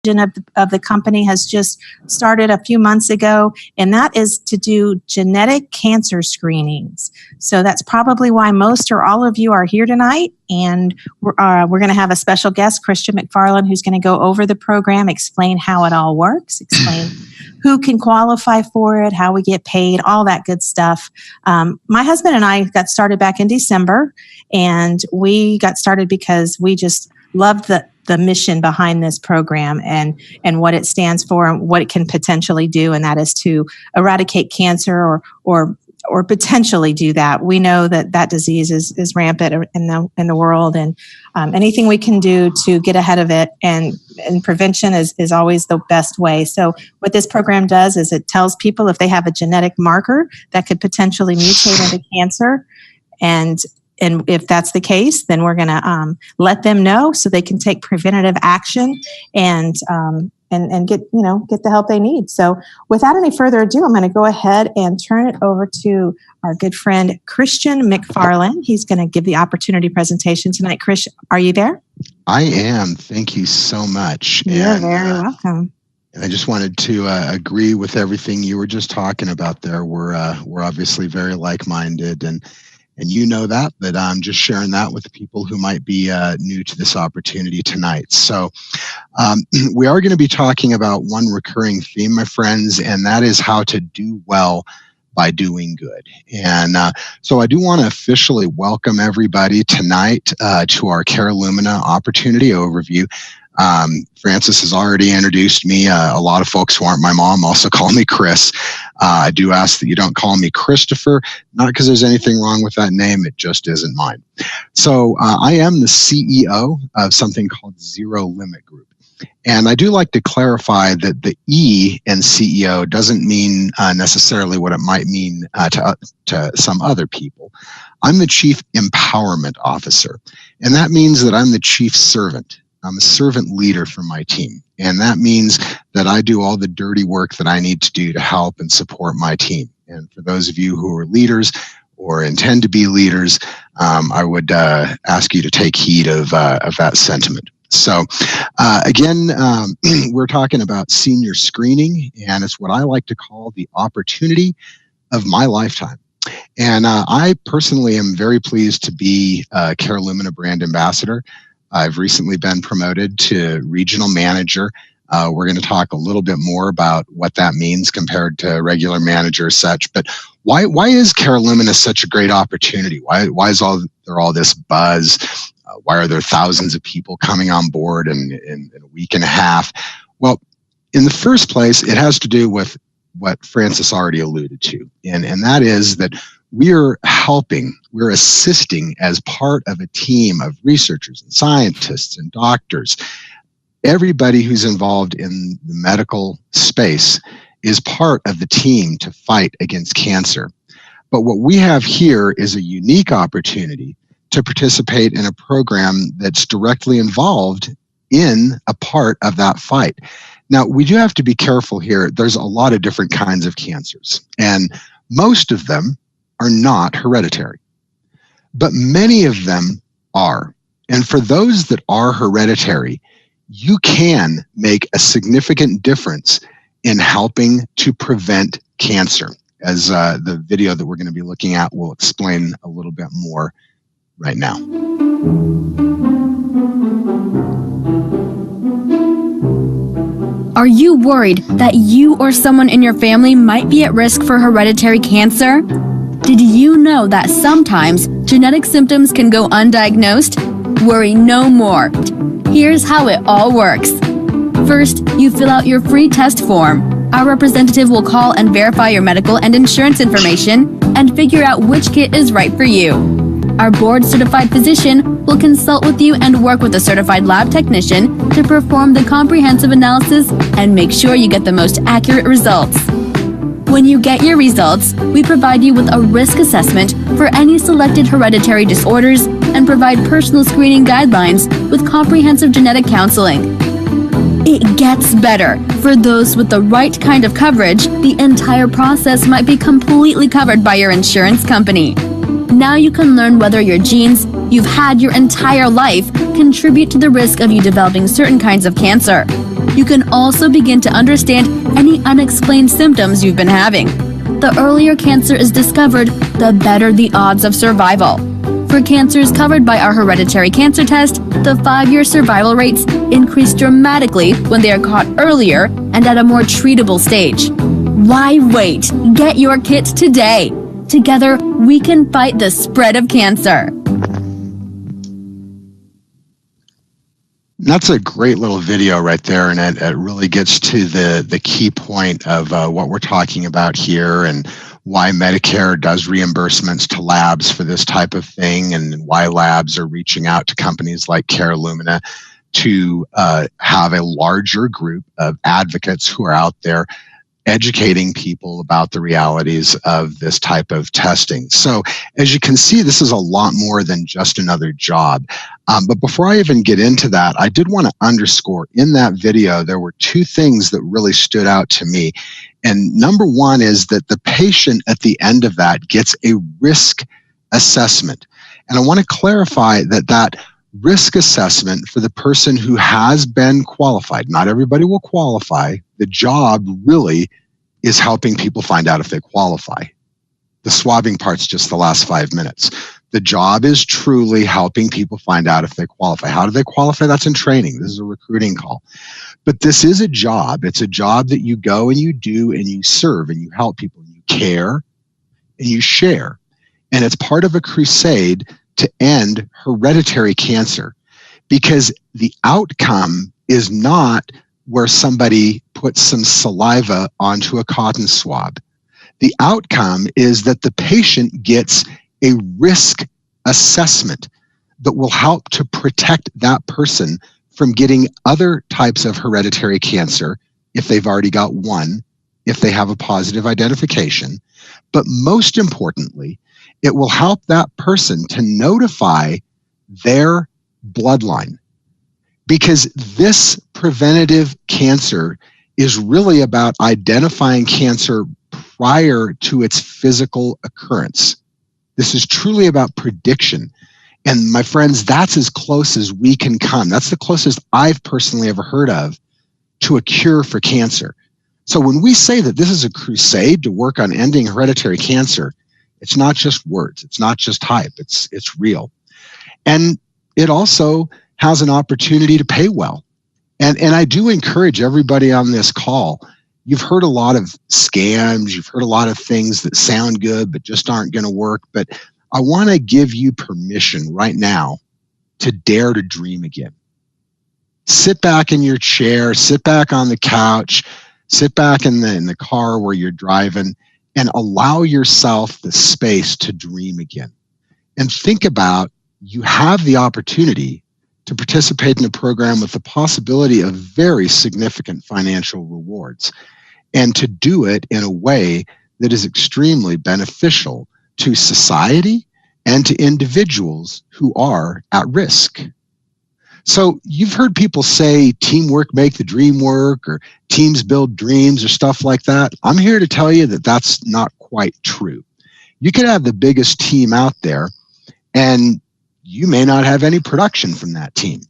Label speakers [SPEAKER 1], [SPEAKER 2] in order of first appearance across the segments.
[SPEAKER 1] of the company has just started a few months ago, and that is to do genetic cancer screenings. So that's probably why most or all of you are here tonight, and we're going to have a special guest, Christian McFarland, who's going to go over the program, explain how it all works, explain who can qualify for it, how we get paid, all that good stuff. My husband and I got started back in December, and we got started because we just loved the mission behind this program and what it stands for and what it can potentially do, and that is to eradicate cancer or potentially do that. We know that disease is rampant in the world, and anything we can do to get ahead of it and prevention is always the best way. So what this program does is it tells people if they have a genetic marker that could potentially mutate into cancer, and if that's the case, then we're going to let them know so they can take preventative action and get the help they need. So without any further ado, I'm going to go ahead and turn it over to our good friend Christian McFarland. He's going to give the opportunity presentation tonight. Chris, are you there?
[SPEAKER 2] I am. Thank you so much.
[SPEAKER 1] You're very welcome.
[SPEAKER 2] And I just wanted to agree with everything you were just talking about there. We're obviously very like-minded, and you know that, but I'm just sharing that with the people who might be new to this opportunity tonight. So we are going to be talking about one recurring theme, my friends, and that is how to do well by doing good. And so I do want to officially welcome everybody tonight to our Carelumina opportunity overview. Francis has already introduced me. A lot of folks who aren't my mom also call me Chris. I do ask that you don't call me Christopher, not because there's anything wrong with that name. It just isn't mine. So I am the CEO of something called Zero Limit Group. And I do like to clarify that the E in CEO doesn't mean necessarily what it might mean to some other people. I'm the Chief Empowerment Officer, and that means that I'm the chief servant. I'm a servant leader for my team. And that means that I do all the dirty work that I need to do to help and support my team. And for those of you who are leaders or intend to be leaders, I would ask you to take heed of that sentiment. So again, we're talking about senior screening, and it's what I like to call the opportunity of my lifetime. And I personally am very pleased to be a Carelumina brand ambassador. I've recently been promoted to regional manager. We're going to talk a little bit more about what that means compared to regular manager as such. But why is Carelumina such a great opportunity? Why is there all this buzz? Why are there thousands of people coming on board in a week and a half? Well, in the first place, it has to do with what Francis already alluded to, and that is that we're assisting as part of a team of researchers and scientists and doctors. Everybody who's involved in the medical space is part of the team to fight against cancer. But what we have here is a unique opportunity to participate in a program that's directly involved in a part of that fight. Now, we do have to be careful here. There's a lot of different kinds of cancers, and most of them are not hereditary, but many of them are. And for those that are hereditary, you can make a significant difference in helping to prevent cancer, as the video that we're going to be looking at will explain a little bit more right now.
[SPEAKER 3] Are you worried that you or someone in your family might be at risk for hereditary cancer? Did you know that sometimes genetic symptoms can go undiagnosed? Worry no more. Here's how it all works. First, you fill out your free test form. Our representative will call and verify your medical and insurance information and figure out which kit is right for you. Our board-certified physician will consult with you and work with a certified lab technician to perform the comprehensive analysis and make sure you get the most accurate results. When you get your results, we provide you with a risk assessment for any selected hereditary disorders and provide personal screening guidelines with comprehensive genetic counseling. It gets better. For those with the right kind of coverage, the entire process might be completely covered by your insurance company. Now you can learn whether your genes, you've had your entire life contribute to the risk of you developing certain kinds of cancer. You can also begin to understand any unexplained symptoms you've been having. The earlier cancer is discovered, the better the odds of survival. For cancers covered by our hereditary cancer test, the 5-year survival rates increase dramatically when they are caught earlier and at a more treatable stage. Why wait? Get your kit today. Together, we can fight the spread of cancer.
[SPEAKER 2] That's a great little video right there, and it really gets to the key point of what we're talking about here and why Medicare does reimbursements to labs for this type of thing, and why labs are reaching out to companies like CareLumina to have a larger group of advocates who are out there educating people about the realities of this type of testing. So as you can see, this is a lot more than just another job. But before I even get into that, I did want to underscore in that video, there were 2 things that really stood out to me. And number one is that the patient at the end of that gets a risk assessment. And I want to clarify that risk assessment for the person who has been qualified, not everybody will qualify. The job really is helping people find out if they qualify. The swabbing part's just the last 5 minutes. The job is truly helping people find out if they qualify. How do they qualify? That's in training. This is a recruiting call. But this is a job. It's a job that you go and you do and you serve and you help people. You care and you share. And it's part of a crusade to end hereditary cancer, because the outcome is not where somebody puts some saliva onto a cotton swab. The outcome is that the patient gets a risk assessment that will help to protect that person from getting other types of hereditary cancer if they've already got one, if they have a positive identification. But most importantly, it will help that person to notify their bloodline, because this preventative cancer is really about identifying cancer prior to its physical occurrence. This is truly about prediction. And my friends, that's as close as we can come. That's the closest I've personally ever heard of to a cure for cancer. So when we say that this is a crusade to work on ending hereditary cancer, it's not just words. It's not just hype. It's real. And it also has an opportunity to pay well. And I do encourage everybody on this call. You've heard a lot of scams. You've heard a lot of things that sound good, but just aren't going to work. But I want to give you permission right now to dare to dream again. Sit back in your chair, sit back on the couch, sit back in the car where you're driving, and allow yourself the space to dream again. And think about, you have the opportunity to participate in a program with the possibility of very significant financial rewards, and to do it in a way that is extremely beneficial to society and to individuals who are at risk. So you've heard people say teamwork make the dream work, or teams build dreams, or stuff like that. I'm here to tell you that that's not quite true. You could have the biggest team out there, and you may not have any production from that team.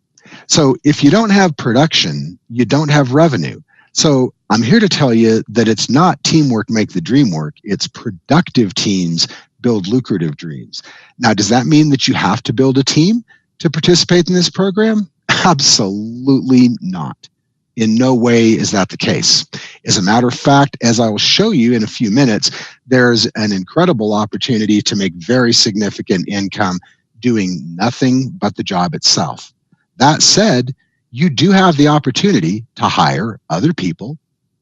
[SPEAKER 2] So if you don't have production, you don't have revenue. So I'm here to tell you that it's not teamwork make the dream work. It's productive teams build lucrative dreams. Now, does that mean that you have to build a team to participate in this program? Absolutely not. In no way is that the case. As a matter of fact, as I will show you in a few minutes, there's an incredible opportunity to make very significant income doing nothing but the job itself. That said, you do have the opportunity to hire other people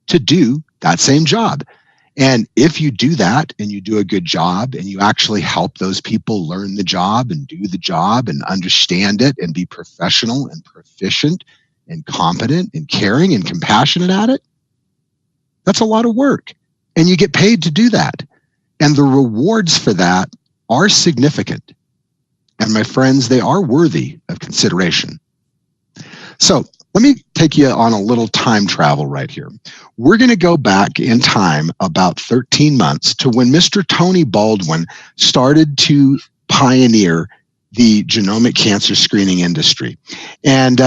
[SPEAKER 2] to do that same job. And if you do that and you do a good job and you actually help those people learn the job and do the job and understand it and be professional and proficient and competent and caring and compassionate at it, that's a lot of work. And you get paid to do that. And the rewards for that are significant. And my friends, they are worthy of consideration. So let me take you on a little time travel right here. We're going to go back in time about 13 months to when Mr. Tony Baldwin started to pioneer the genomic cancer screening industry. And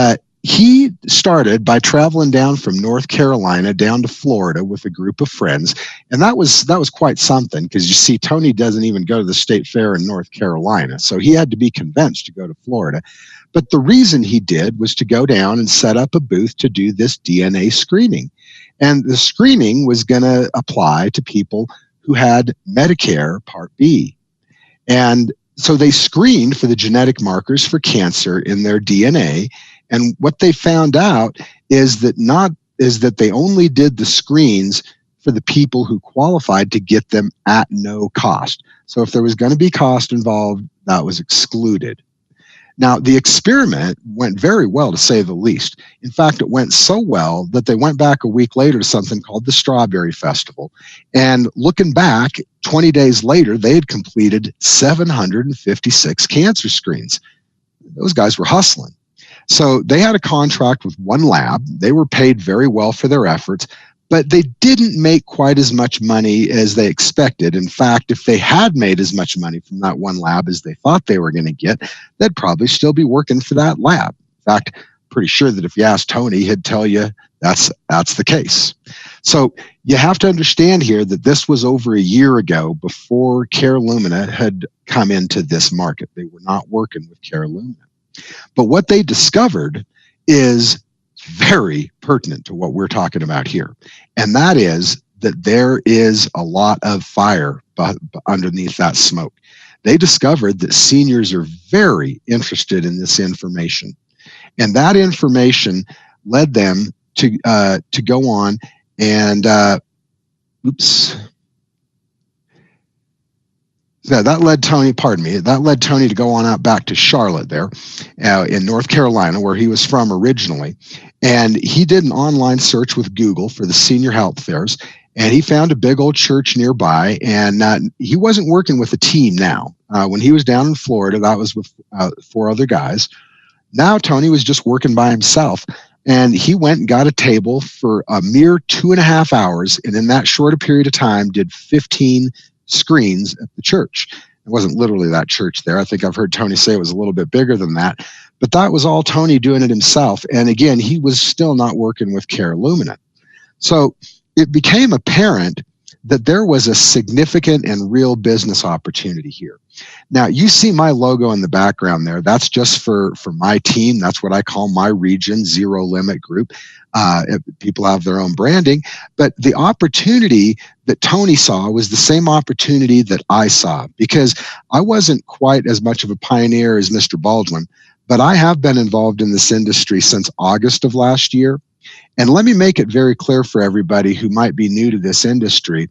[SPEAKER 2] he started by traveling down from North Carolina down to Florida with a group of friends. And that was quite something, because you see, Tony doesn't even go to the state fair in North Carolina. So he had to be convinced to go to Florida. But the reason he did was to go down and set up a booth to do this DNA screening. And the screening was going to apply to people who had Medicare Part B. And so they screened for the genetic markers for cancer in their DNA. And what they found out is that they only did the screens for the people who qualified to get them at no cost. So if there was going to be cost involved, that was excluded. Now, the experiment went very well, to say the least. In fact, it went so well that they went back a week later to something called the Strawberry Festival. And looking back, 20 days later, they had completed 756 cancer screens. Those guys were hustling. So they had a contract with one lab. They were paid very well for their efforts, but they didn't make quite as much money as they expected. In fact, if they had made as much money from that one lab as they thought they were going to get, they'd probably still be working for that lab. In fact, pretty sure that if you asked Tony, he'd tell you that's the case. So you have to understand here that this was over a year ago, before Carelumina had come into this market. They were not working with Carelumina. But what they discovered is very pertinent to what we're talking about here. And that is that there is a lot of fire underneath that smoke. They discovered that seniors are very interested in this information. And that information led them to go on and, that led Tony to go on out back to Charlotte there in North Carolina, where he was from originally. And he did an online search with Google for the senior health fairs, and he found a big old church nearby. And he wasn't working with a team now. When he was down in Florida, that was with 4 other guys. Now Tony was just working by himself. And he went and got a table for a mere 2.5 hours. And in that short a period of time, did 15 screens at the church. It wasn't literally that church there. I think I've heard Tony say it was a little bit bigger than that. But that was all Tony doing it himself. And again, he was still not working with Carelumina. So it became apparent that there was a significant and real business opportunity here. Now, you see my logo in the background there. That's just for my team. That's what I call my region, Zero Limit Group. People have their own branding. But the opportunity that Tony saw was the same opportunity that I saw, because I wasn't quite as much of a pioneer as Mr. Baldwin, but I have been involved in this industry since August of last year. And let me make it very clear for everybody who might be new to this industry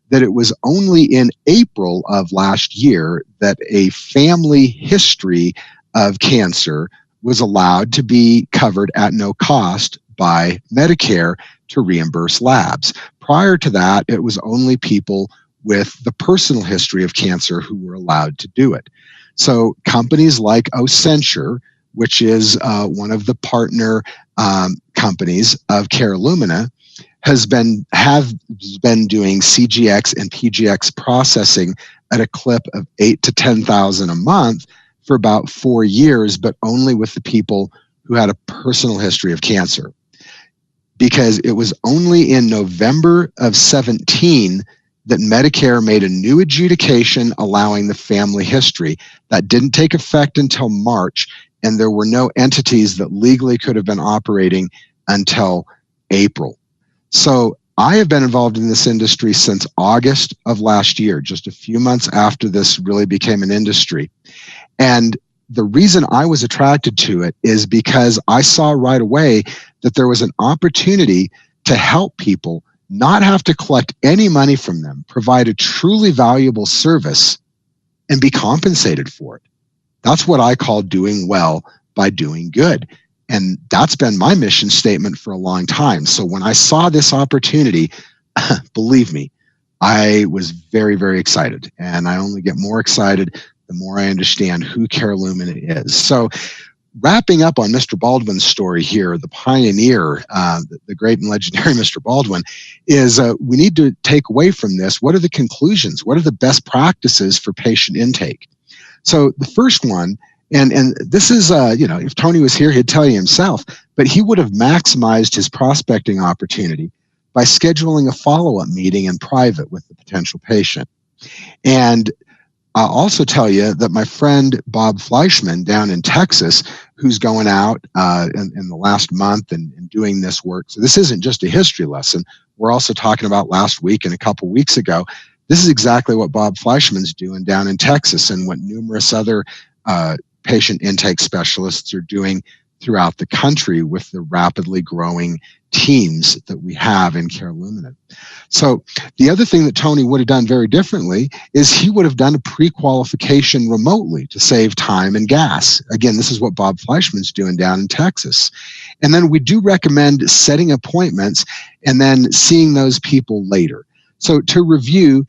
[SPEAKER 2] that it was only in April of last year that a family history of cancer was allowed to be covered at no cost by Medicare to reimburse labs. Prior to that, it was only people with the personal history of cancer who were allowed to do it. So companies like Ocenture, which is one of the partner companies of Carelumina, have been doing CGX and PGX processing at a clip of 8,000 to 10,000 a month for about 4 years, but only with the people who had a personal history of cancer. Because it was only in November of 17 that Medicare made a new adjudication allowing the family history. That didn't take effect until March, and there were no entities that legally could have been operating until April. So I have been involved in this industry since August of last year, just a few months after this really became an industry. And the reason I was attracted to it is because I saw right away that there was an opportunity to help people not have to collect any money from them, provide a truly valuable service, and be compensated for it. That's what I call doing well by doing good. And that's been my mission statement for a long time. So when I saw this opportunity, believe me, I was very, very excited. And I only get more excited the more I understand who Carelumina is. So wrapping up on Mr. Baldwin's story here, the pioneer, the great and legendary Mr. Baldwin, is we need to take away from this, what are the conclusions? What are the best practices for patient intake? So the first one And this is, if Tony was here, he'd tell you himself, but he would have maximized his prospecting opportunity by scheduling a follow-up meeting in private with the potential patient. And I'll also tell you that my friend Bob Fleischman down in Texas, who's going out in the last month and doing this work. So this isn't just a history lesson. We're also talking about last week and a couple weeks ago. This is exactly what Bob Fleischman's doing down in Texas and what numerous other patient intake specialists are doing throughout the country with the rapidly growing teams that we have in CareLumina. So the other thing that Tony would have done very differently is he would have done a pre-qualification remotely to save time and gas. Again, this is what Bob Fleischman's doing down in Texas. And then we do recommend setting appointments and then seeing those people later. So to review,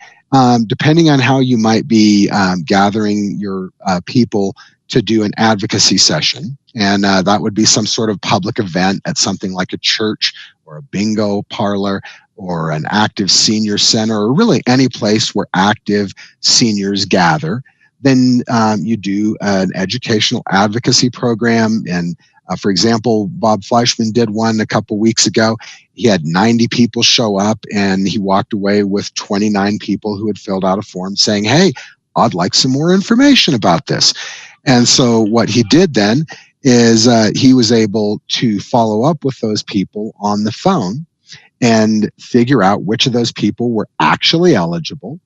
[SPEAKER 2] depending on how you might be gathering your people to do an advocacy session, and that would be some sort of public event at something like a church or a bingo parlor or an active senior center, or really any place where active seniors gather. Then you do an educational advocacy program. And for example, Bob Fleischman did one a couple weeks ago. He had 90 people show up and he walked away with 29 people who had filled out a form saying, hey, I'd like some more information about this. And so what he did then is he was able to follow up with those people on the phone and figure out which of those people were actually eligible.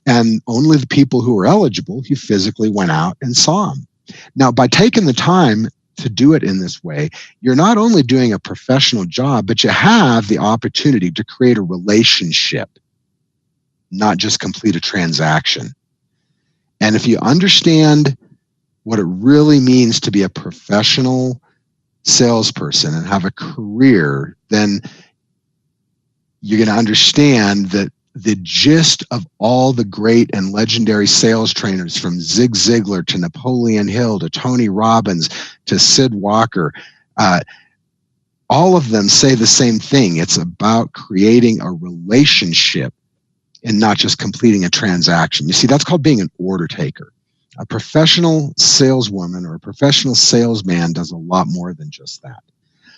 [SPEAKER 2] And only the people who were eligible, he physically went out and saw them. Now, by taking the time to do it in this way, you're not only doing a professional job, but you have the opportunity to create a relationship, not just complete a transaction. And if you understand what it really means to be a professional salesperson and have a career, then you're going to understand that the gist of all the great and legendary sales trainers, from Zig Ziglar to Napoleon Hill to Tony Robbins to Sid Walker, all of them say the same thing. It's about creating a relationship and not just completing a transaction. You see, that's called being an order taker. A professional saleswoman or a professional salesman does a lot more than just that.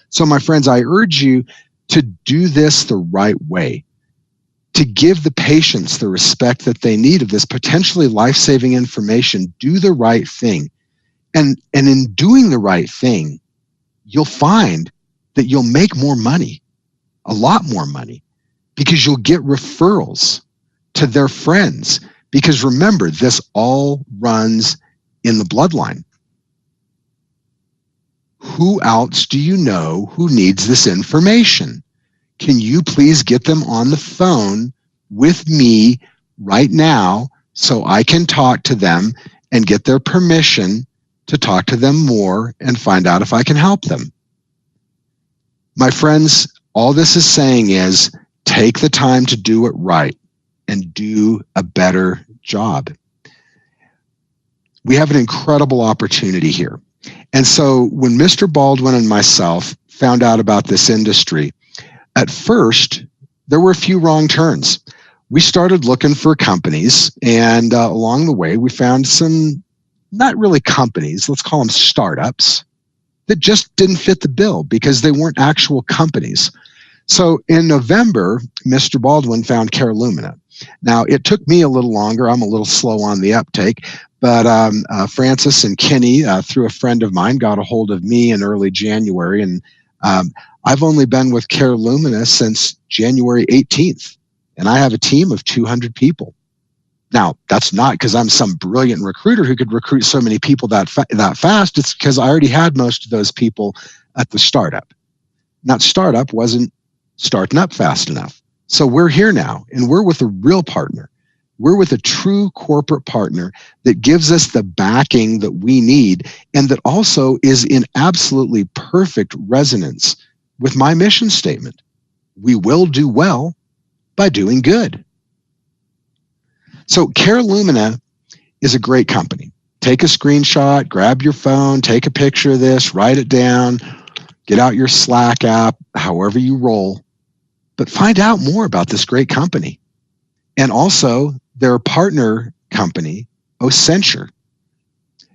[SPEAKER 2] So my friends, I urge you to do this the right way, to give the patients the respect that they need of this potentially life-saving information. Do the right thing. And in doing the right thing, you'll find that you'll make more money, a lot more money, because you'll get referrals to their friends. Because remember, this all runs in the bloodline. Who else do you know who needs this information? Can you please get them on the phone with me right now so I can talk to them and get their permission to talk to them more and find out if I can help them? My friends, all this is saying is take the time to do it right and do a better job. We have an incredible opportunity here. And so when Mr. Baldwin and myself found out about this industry, at first, there were a few wrong turns. We started looking for companies, and along the way, we found some, not really companies, let's call them startups, that just didn't fit the bill because they weren't actual companies. So in November, Mr. Baldwin found CareLumina. Now, it took me a little longer. I'm a little slow on the uptake, but Francis and Kenny, through a friend of mine, got a hold of me in early January, and I've only been with CareLumina since January 18th, and I have a team of 200 people. Now, that's not because I'm some brilliant recruiter who could recruit so many people that fast. It's because I already had most of those people at the startup. That startup wasn't starting up fast enough. So we're here now, and we're with a real partner. We're with a true corporate partner that gives us the backing that we need and that also is in absolutely perfect resonance with my mission statement. We will do well by doing good. So CareLumina is a great company. Take a screenshot, grab your phone, take a picture of this, write it down, get out your Slack app, however you roll, but find out more about this great company. And also their partner company, Ocenture.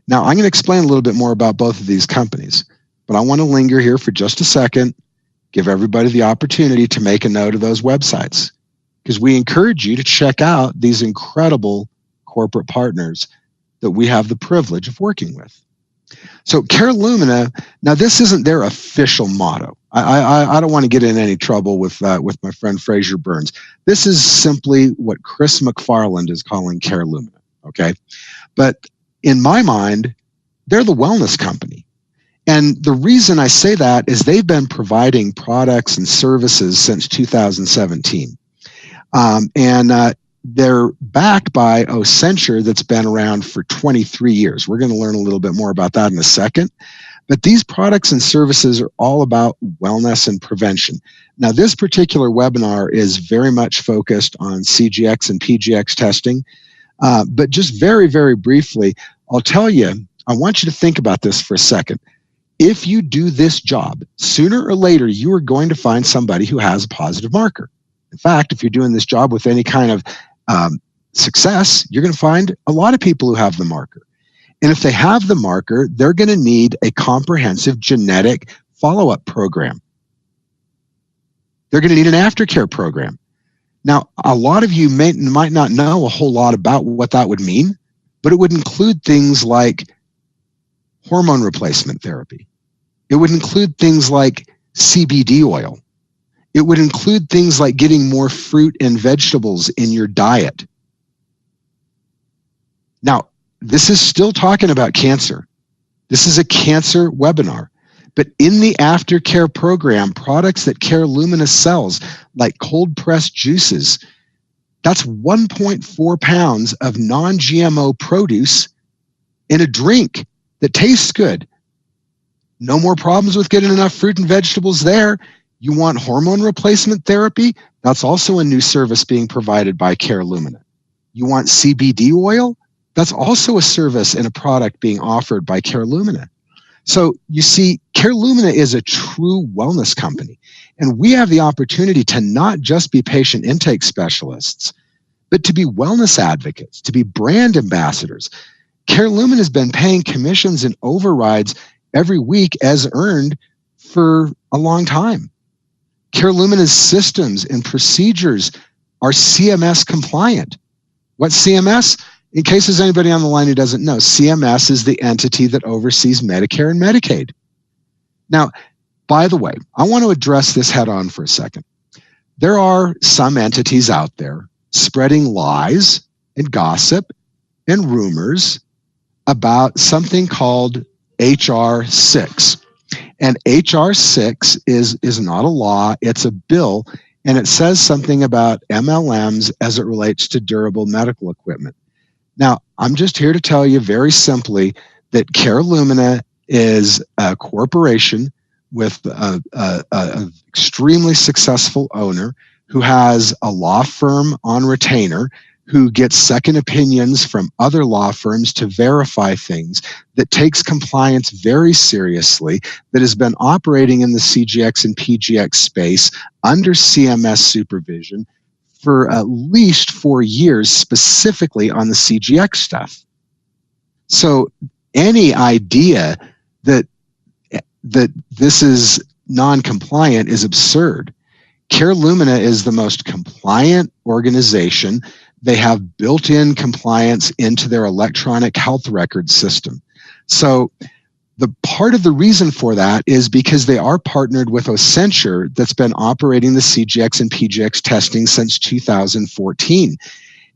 [SPEAKER 2] Now, I'm going to explain a little bit more about both of these companies, but I want to linger here for just a second, give everybody the opportunity to make a note of those websites, because we encourage you to check out these incredible corporate partners that we have the privilege of working with. So CareLumina, now this isn't their official motto. I don't want to get in any trouble with my friend Fraser Burns. This is simply what Chris McFarland is calling CareLumina, okay? But in my mind, they're the wellness company. And the reason I say that is they've been providing products and services since 2017. They're backed by Ocenture that's been around for 23 years. We're going to learn a little bit more about that in a second. But these products and services are all about wellness and prevention. Now, this particular webinar is very much focused on CGX and PGX testing. But just very, very briefly, I'll tell you, I want you to think about this for a second. If you do this job, sooner or later, you are going to find somebody who has a positive marker. In fact, if you're doing this job with any kind of success, you're going to find a lot of people who have the marker. And if they have the marker, they're going to need a comprehensive genetic follow-up program. They're going to need an aftercare program. Now, a lot of you might not know a whole lot about what that would mean, but it would include things like hormone replacement therapy. It would include things like CBD oil. It would include things like getting more fruit and vegetables in your diet. Now, this is still talking about cancer. This is a cancer webinar. But in the aftercare program, products that CareLumina sells, like cold pressed juices, that's 1.4 pounds of non-GMO produce in a drink that tastes good. No more problems with getting enough fruit and vegetables there. You want hormone replacement therapy? That's also a new service being provided by CareLumina. You want CBD oil? That's also a service and a product being offered by CareLumina. So you see, CareLumina is a true wellness company. And we have the opportunity to not just be patient intake specialists, but to be wellness advocates, to be brand ambassadors. CareLumina has been paying commissions and overrides every week as earned for a long time. CareLumina's systems and procedures are CMS compliant. What's CMS? In case there's anybody on the line who doesn't know, CMS is the entity that oversees Medicare and Medicaid. Now, by the way, I want to address this head on for a second. There are some entities out there spreading lies and gossip and rumors about something called HR 6. And HR 6 is not a law, it's a bill, and it says something about MLMs as it relates to durable medical equipment. Now, I'm just here to tell you very simply that CareLumina is a corporation with an extremely successful owner who has a law firm on retainer, who gets second opinions from other law firms to verify things, that takes compliance very seriously, that has been operating in the CGX and PGX space under CMS supervision for at least 4 years, specifically on the CGX stuff. So any idea that this is non-compliant is absurd. CareLumina is the most compliant organization. They have built-in compliance into their electronic health record system. So the part of the reason for that is because they are partnered with Ocenture that's been operating the CGX and PGX testing since 2014.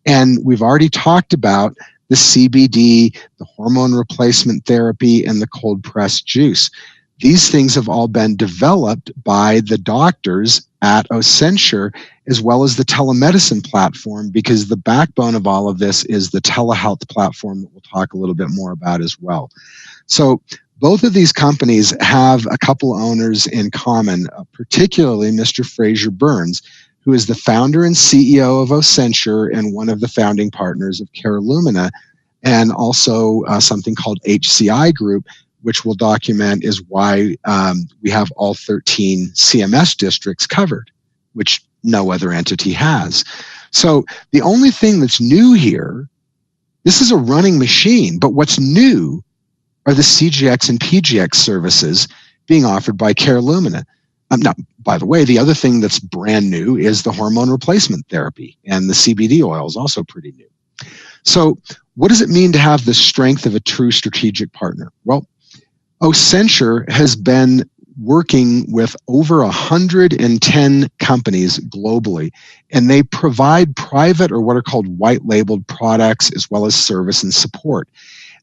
[SPEAKER 2] And we've already talked about the CBD, the hormone replacement therapy, and the cold pressed juice. These things have all been developed by the doctors at Ocenture, as well as the telemedicine platform, because the backbone of all of this is the telehealth platform that we'll talk a little bit more about as well. So both of these companies have a couple owners in common, particularly Mr. Fraser Burns, who is the founder and CEO of Ocenture and one of the founding partners of CareLumina, and also something called HCI Group, which we'll document is why we have all 13 CMS districts covered, which no other entity has. So the only thing that's new here, this is a running machine, but what's new are the CGX and PGX services being offered by CareLumina. Now, by the way, the other thing that's brand new is the hormone replacement therapy, and the CBD oil is also pretty new. So what does it mean to have the strength of a true strategic partner? Well, Ocenture has been working with over 110 companies globally, and they provide private or what are called white labeled products as well as service and support.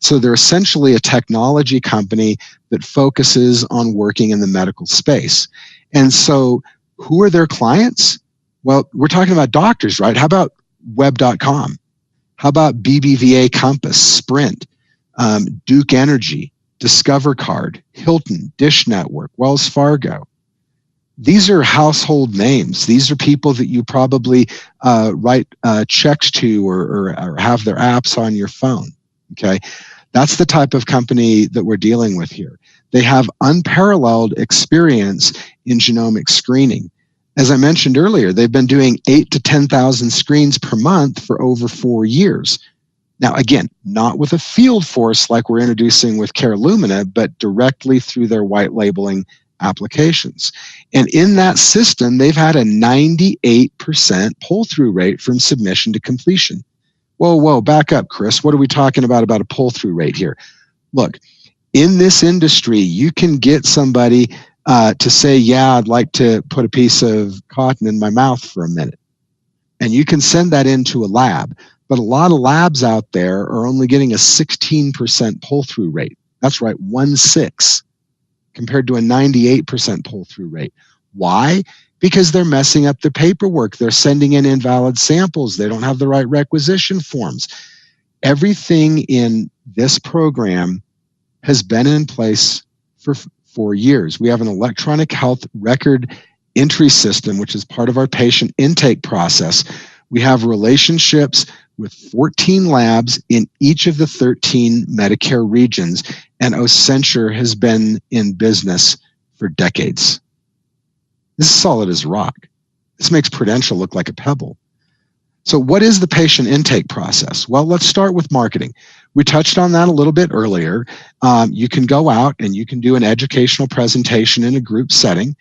[SPEAKER 2] So they're essentially a technology company that focuses on working in the medical space. And so who are their clients? Well, we're talking about doctors, right? How about web.com? How about BBVA Compass, Sprint, Duke Energy, Discover Card, Hilton, Dish Network, Wells Fargo? These are household names. These are people that you probably write checks to or have their apps on your phone. Okay, that's the type of company that we're dealing with here. They have unparalleled experience in genomic screening. As I mentioned earlier, they've been doing 8,000 to 10,000 screens per month for over 4 years. Now, again, not with a field force like we're introducing with CareLumina, but directly through their white labeling applications. And in that system, they've had a 98% pull-through rate from submission to completion. Whoa, back up, Chris. What are we talking about a pull-through rate here? Look, in this industry, you can get somebody to say, yeah, I'd like to put a piece of cotton in my mouth for a minute. And you can send that into a lab. But a lot of labs out there are only getting a 16% pull-through rate. That's right, 1/6, compared to a 98% pull-through rate. Why? Because they're messing up their paperwork. They're sending in invalid samples. They don't have the right requisition forms. Everything in this program has been in place for 4 years. We have an electronic health record entry system, which is part of our patient intake process. We have relationships with 14 labs in each of the 13 Medicare regions, and Ocenture has been in business for decades. This is solid as rock. This makes Prudential look like a pebble. So what is the patient intake process? Well, let's start with marketing. We touched on that a little bit earlier. You can go out and you can do an educational presentation in a group setting.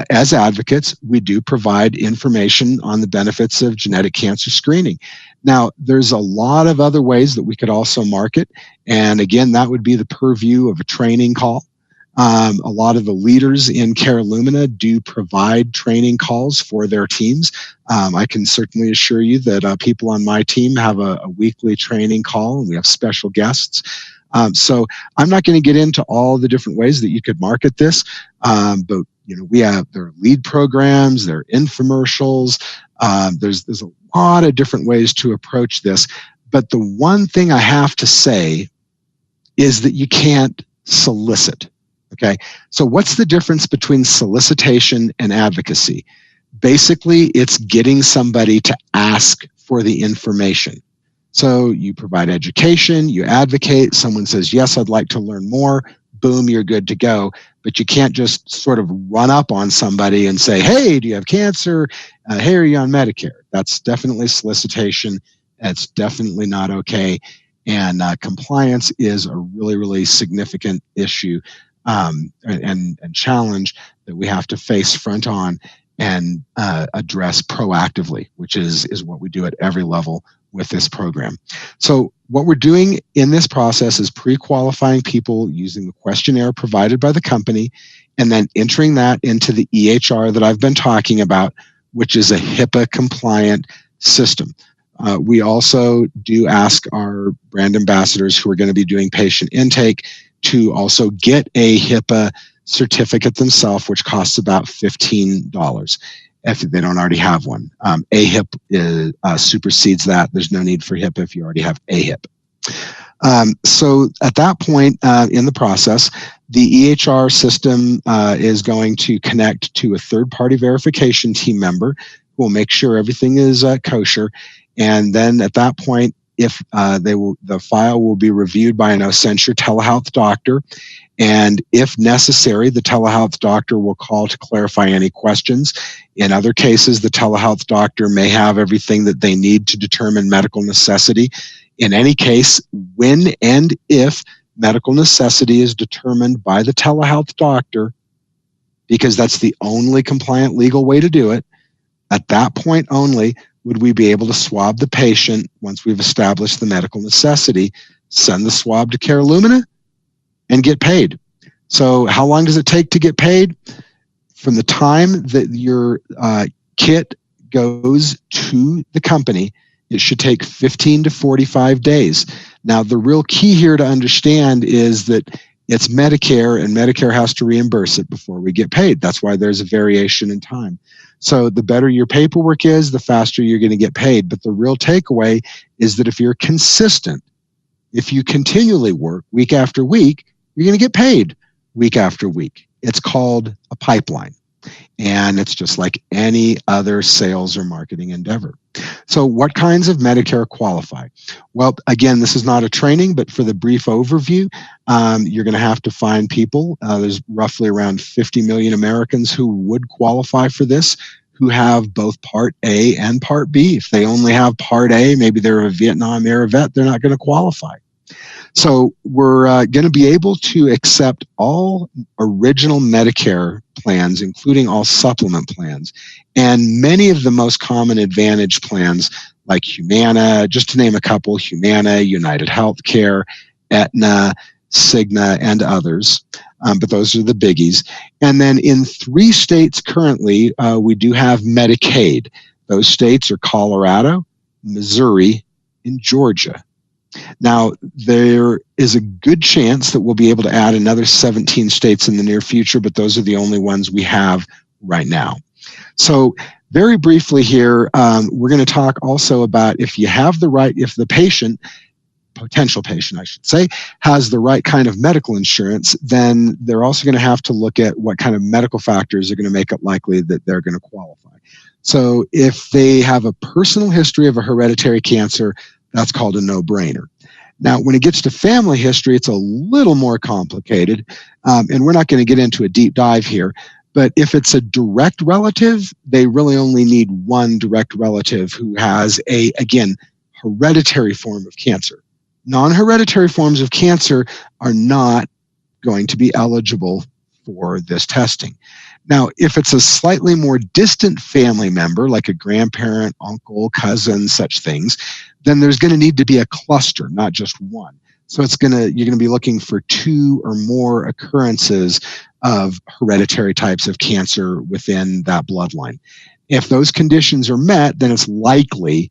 [SPEAKER 2] As advocates, we do provide information on the benefits of genetic cancer screening. Now, there's a lot of other ways that we could also market. And again, that would be the purview of a training call. A lot of the leaders in CareLumina do provide training calls for their teams. I can certainly assure you that people on my team have a weekly training call, and we have special guests. So I'm not going to get into all the different ways that you could market this, but we have their lead programs, their infomercials. There's a lot of different ways to approach this. But the one thing I have to say is that you can't solicit. Okay, so what's the difference between solicitation and advocacy? Basically, it's getting somebody to ask for the information. So you provide education, you advocate, someone says, yes, I'd like to learn more, boom, you're good to go. But you can't just sort of run up on somebody and say, hey, do you have cancer? Hey, are you on Medicare? That's definitely solicitation. That's definitely not okay. And compliance is a really, really significant issue and challenge that we have to face front on and address proactively, which is what we do at every level with this program. So what we're doing in this process is pre-qualifying people using the questionnaire provided by the company and then entering that into the EHR that I've been talking about, which is a HIPAA compliant system. We also do ask our brand ambassadors who are going to be doing patient intake to also get a HIPAA certificate themselves, which costs about $15 if they don't already have one. AHIP supersedes that. There's no need for HIPAA if you already have AHIP. So at that point in the process, the EHR system is going to connect to a third-party verification team member who will make sure everything is kosher. And then at that point, if the file will be reviewed by a no censure telehealth doctor. And if necessary, the telehealth doctor will call to clarify any questions. In other cases, the telehealth doctor may have everything that they need to determine medical necessity. In any case, when and if medical necessity is determined by the telehealth doctor, because that's the only compliant legal way to do it, at that point only would we be able to swab the patient once we've established the medical necessity, send the swab to CareLumina, and get paid. So how long does it take to get paid? From the time that your kit goes to the company, it should take 15 to 45 days. Now, the real key here to understand is that it's Medicare, and Medicare has to reimburse it before we get paid. That's why there's a variation in time. So the better your paperwork is, the faster you're going to get paid. But the real takeaway is that if you're consistent, if you continually work week after week, you're going to get paid week after week. It's called a pipeline. And it's just like any other sales or marketing endeavor. So what kinds of Medicare qualify? Well, again, this is not a training, but for the brief overview, you're going to have to find people. There's roughly around 50 million Americans who would qualify for this, who have both Part A and Part B. If they only have Part A, maybe they're a Vietnam era vet, they're not going to qualify. So we're going to be able to accept all original Medicare plans, including all supplement plans, and many of the most common Advantage plans like Humana, just to name a couple, Humana, United Healthcare, Aetna, Cigna, and others. But those are the biggies. And then in 3 states currently, we do have Medicaid. Those states are Colorado, Missouri, and Georgia. Now, there is a good chance that we'll be able to add another 17 states in the near future, but those are the only ones we have right now. So very briefly here, we're going to talk also about if you have the right, if the patient, potential patient, I should say, has the right kind of medical insurance, then they're also going to have to look at what kind of medical factors are going to make it likely that they're going to qualify. So if they have a personal history of a hereditary cancer, that's called a no-brainer. Now, when it gets to family history, it's a little more complicated, and we're not going to get into a deep dive here. But if it's a direct relative, they really only need one direct relative who has a, again, hereditary form of cancer. Non-hereditary forms of cancer are not going to be eligible for this testing. Now, if it's a slightly more distant family member, like a grandparent, uncle, cousin, such things, then there's going to need to be a cluster, not just one. So you're going to be looking for 2 or more occurrences of hereditary types of cancer within that bloodline. If those conditions are met, then it's likely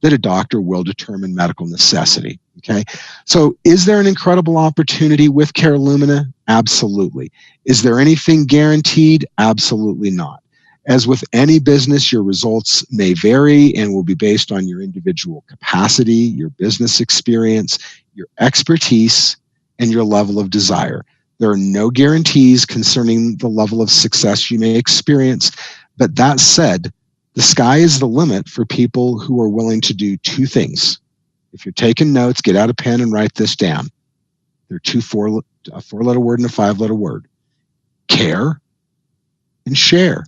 [SPEAKER 2] that a doctor will determine medical necessity. Okay. So is there an incredible opportunity with CareLumina? Absolutely. Is there anything guaranteed? Absolutely not. As with any business, your results may vary and will be based on your individual capacity, your business experience, your expertise, and your level of desire. There are no guarantees concerning the level of success you may experience. But that said, the sky is the limit for people who are willing to do 2 things. If you're taking notes, get out a pen and write this down. There are a 4-letter word and a 5-letter word. Care and share.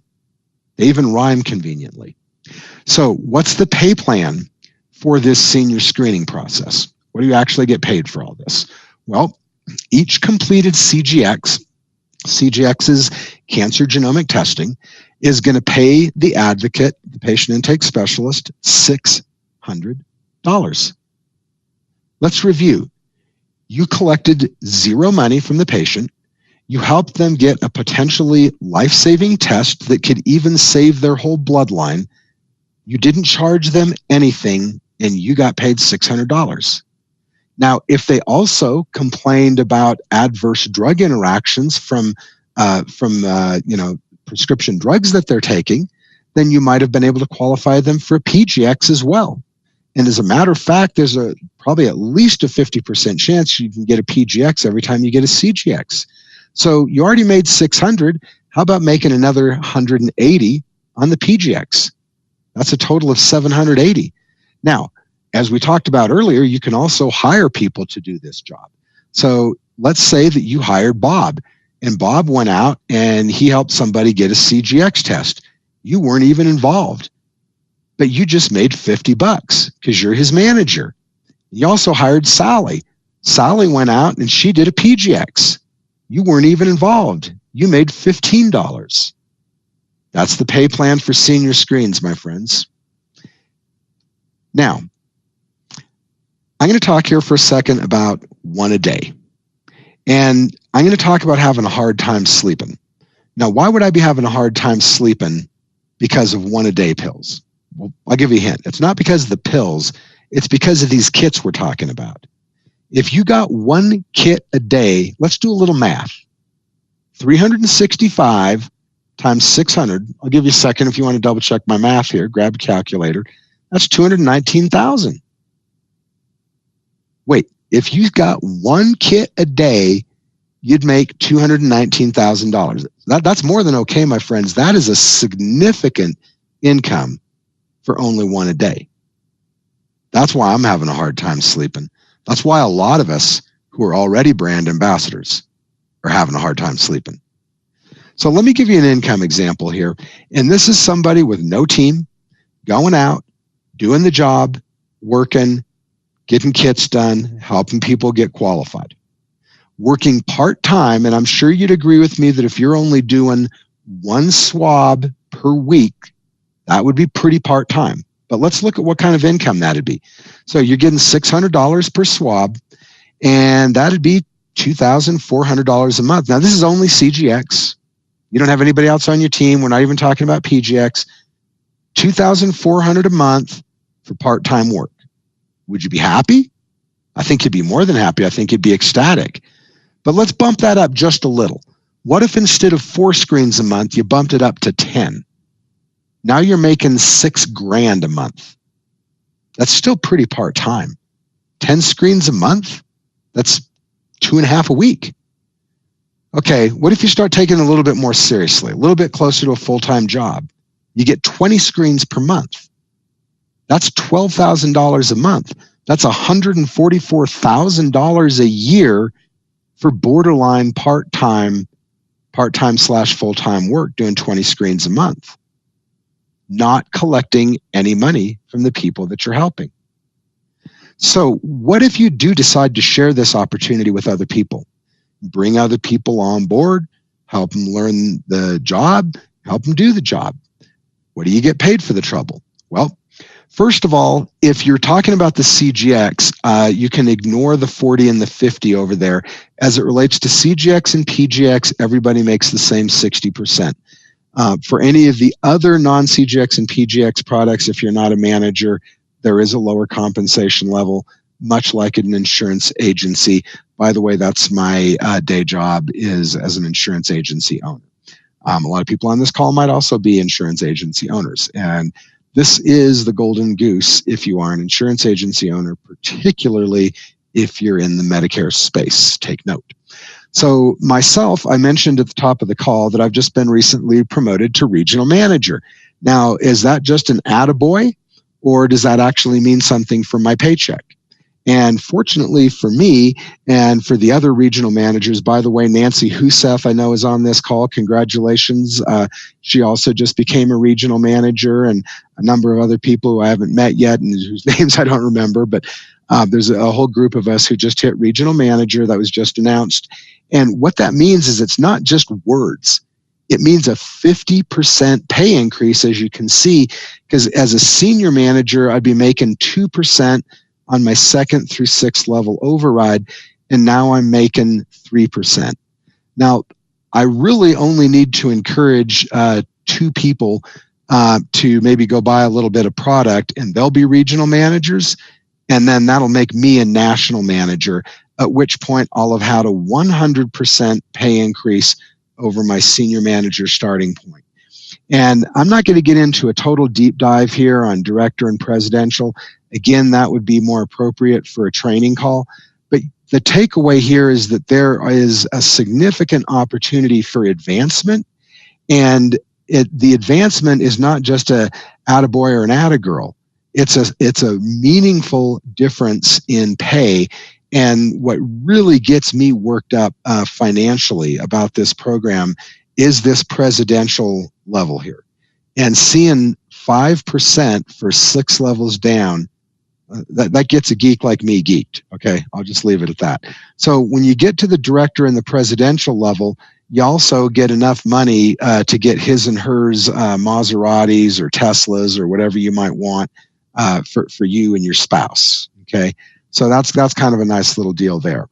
[SPEAKER 2] They even rhyme conveniently. So what's the pay plan for this senior screening process? What do you actually get paid for all this? Well, each completed CGX's cancer genomic testing, is going to pay the advocate, the patient intake specialist, $600. Let's review. You collected 0 money from the patient. You helped them get a potentially life-saving test that could even save their whole bloodline. You didn't charge them anything, and you got paid $600. Now, if they also complained about adverse drug interactions from prescription drugs that they're taking, then you might have been able to qualify them for a PGX as well. And as a matter of fact, there's probably at least a 50% chance you can get a PGX every time you get a CGX. So you already made $600. How about making another $180 on the PGX? That's a total of $780. Now, as we talked about earlier, you can also hire people to do this job. So let's say that you hired Bob, and Bob went out and he helped somebody get a CGX test. You weren't even involved, but you just made $50 because you're his manager. You also hired Sally. Sally went out and she did a PGX. You weren't even involved. You made $15. That's the pay plan for senior screens, my friends. Now, I'm going to talk here for a second about one a day. And I'm going to talk about having a hard time sleeping. Now, why would I be having a hard time sleeping because of one a day pills? Well, I'll give you a hint. It's not because of the pills. It's because of these kits we're talking about. If you got one kit a day, let's do a little math. 365 times 600. I'll give you a second if you want to double check my math here. Grab a calculator. That's 219,000. Wait, if you got one kit a day, you'd make $219,000. That's more than okay, my friends. That is a significant income for only one a day. That's why I'm having a hard time sleeping. That's why a lot of us who are already brand ambassadors are having a hard time sleeping. So let me give you an income example here. And this is somebody with no team, going out, doing the job, working, getting kits done, helping people get qualified. Working part-time, and I'm sure you'd agree with me that if you're only doing one swab per week, that would be pretty part-time. But let's look at what kind of income that'd be. So you're getting $600 per swab, and that'd be $2,400 a month. Now, this is only CGX. You don't have anybody else on your team. We're not even talking about PGX. $2,400 a month for part-time work. Would you be happy? I think you'd be more than happy. I think you'd be ecstatic. But let's bump that up just a little. What if instead of 4 screens a month, you bumped it up to 10? Now you're making $6,000 a month. That's still pretty part-time. 10 screens a month? That's 2.5 a week. Okay, what if you start taking it a little bit more seriously, a little bit closer to a full-time job? You get 20 screens per month. That's $12,000 a month. That's $144,000 a year for borderline part-time / full-time work, doing 20 screens a month, not collecting any money from the people that you're helping. So what if you do decide to share this opportunity with other people? Bring other people on board, help them learn the job, help them do the job. What do you get paid for the trouble? Well, first of all, if you're talking about the CGX, you can ignore the 40 and the 50 over there. As it relates to CGX and PGX, everybody makes the same 60%. For any of the other non-CGX and PGX products, if you're not a manager, there is a lower compensation level, much like an insurance agency. By the way, that's my day job, is as an insurance agency owner. A lot of people on this call might also be insurance agency owners. And this is the golden goose if you are an insurance agency owner, particularly if you're in the Medicare space. Take note. So myself, I mentioned at the top of the call that I've just been recently promoted to regional manager. Now, is that just an attaboy, or does that actually mean something for my paycheck? And fortunately for me and for the other regional managers, by the way, Nancy Husef, I know, is on this call. Congratulations. She also just became a regional manager, and a number of other people who I haven't met yet and whose names I don't remember. But there's a whole group of us who just hit regional manager. That was just announced. And what that means is it's not just words. It means a 50% pay increase, as you can see, because as a senior manager, I'd be making 2% on my 2nd through 6th level override, and now I'm making 3%. Now, I really only need to encourage 2 people to maybe go buy a little bit of product, and they'll be regional managers, and then that'll make me a national manager, at which point I'll have had a 100% pay increase over my senior manager starting point. And I'm not going to get into a total deep dive here on director and presidential. Again, that would be more appropriate for a training call. But the takeaway here is that there is a significant opportunity for advancement. And the advancement is not just a attaboy or an attagirl. It's a meaningful difference in pay. And what really gets me worked up financially about this program is this presidential level here. And seeing 5% for 6 levels down, that gets a geek like me geeked. Okay, I'll just leave it at that. So when you get to the director and the presidential level, you also get enough money to get his and hers Maseratis or Teslas or whatever you might want for you and your spouse. Okay, so that's kind of a nice little deal there.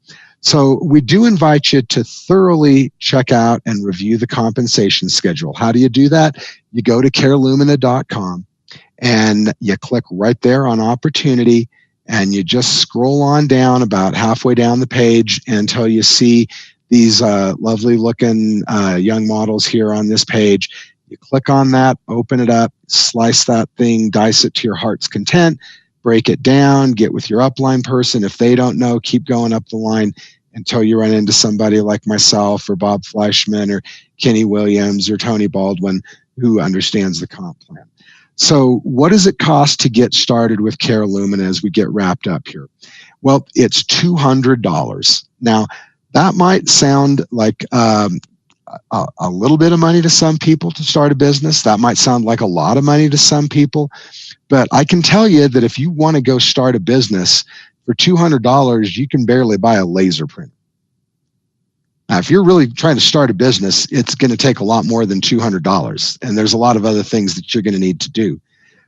[SPEAKER 2] So we do invite you to thoroughly check out and review the compensation schedule. How do you do that? You go to carelumina.com and you click right there on opportunity, and you just scroll on down about halfway down the page until you see these lovely looking young models here on this page. You click on that, open it up, slice that thing, dice it to your heart's content, break it down, get with your upline person. If they don't know, keep going up the line until you run into somebody like myself or Bob Fleischman or Kenny Williams or Tony Baldwin who understands the comp plan. So what does it cost to get started with Carelumina as we get wrapped up here? Well, it's $200. Now, that might sound like a little bit of money to some people to start a business. That might sound like a lot of money to some people. But I can tell you that if you want to go start a business, for $200, you can barely buy a laser printer. Now, if you're really trying to start a business, it's going to take a lot more than $200. And there's a lot of other things that you're going to need to do.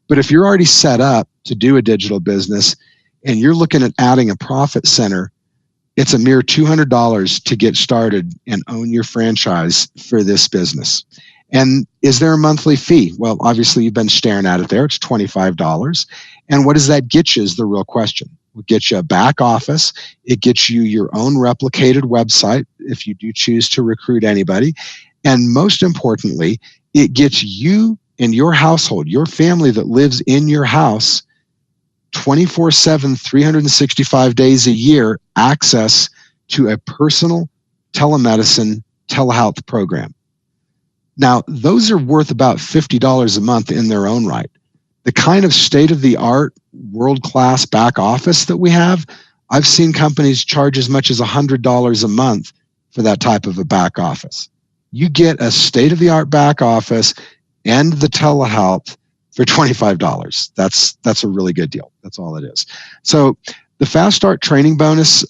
[SPEAKER 2] But if you're already set up to do a digital business and you're looking at adding a profit center, it's a mere $200 to get started and own your franchise for this business. And is there a monthly fee? Well, obviously, you've been staring at it there. It's $25. And what does that get you is the real question. It gets you a back office. It gets you your own replicated website if you do choose to recruit anybody. And most importantly, it gets you and your household, your family that lives in your house 24/7, 365 days a year, access to a personal telemedicine telehealth program. Now, those are worth about $50 a month in their own right. The kind of state-of-the-art, world-class back office that we have, I've seen companies charge as much as $100 a month for that type of a back office. You get a state-of-the-art back office and the telehealth for $25. That's a really good deal. That's all it is. So the Fast Start training bonus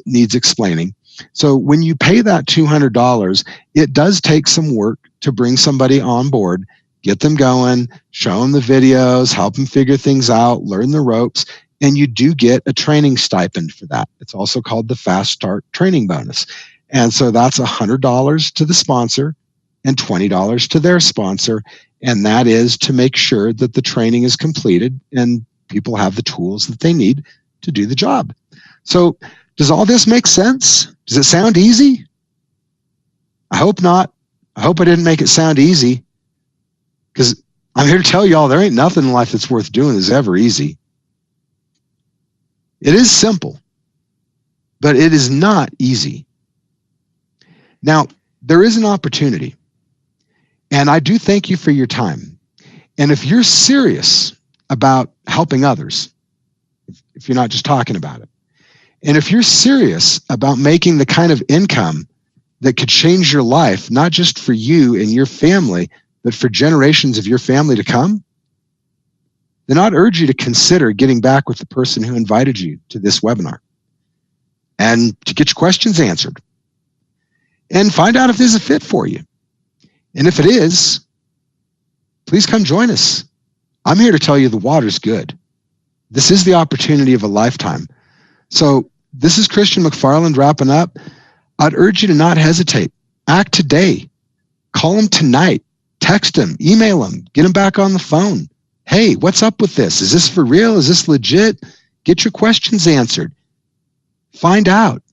[SPEAKER 2] needs explaining. So when you pay that $200, it does take some work to bring somebody on board, get them going, show them the videos, help them figure things out, learn the ropes, and you do get a training stipend for that. It's also called the Fast Start training bonus. And so that's $100 to the sponsor and $20 to their sponsor. And that is to make sure that the training is completed and people have the tools that they need to do the job. So does all this make sense? Does it sound easy? I hope not. I hope I didn't make it sound easy, because I'm here to tell y'all there ain't nothing in life that's worth doing is ever easy. It is simple, but it is not easy. Now, there is an opportunity, and I do thank you for your time. And if you're serious about helping others, if you're not just talking about it, and if you're serious about making the kind of income that could change your life, not just for you and your family, but for generations of your family to come, then I'd urge you to consider getting back with the person who invited you to this webinar and to get your questions answered and find out if this is a fit for you. And if it is, please come join us. I'm here to tell you the water's good. This is the opportunity of a lifetime. So this is Christian McFarland wrapping up. I'd urge you to not hesitate. Act today. Call him tonight. Text him. Email him. Get him back on the phone. Hey, what's up with this? Is this for real? Is this legit? Get your questions answered. Find out.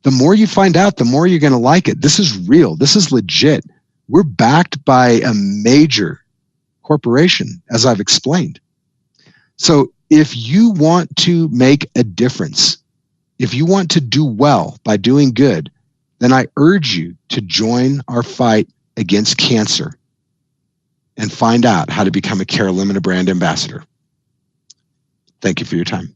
[SPEAKER 2] The more you find out, the more you're going to like it. This is real. This is legit. We're backed by a major corporation, as I've explained. So if you want to make a difference, if you want to do well by doing good, then I urge you to join our fight against cancer and find out how to become a Carelumina brand ambassador. Thank you for your time.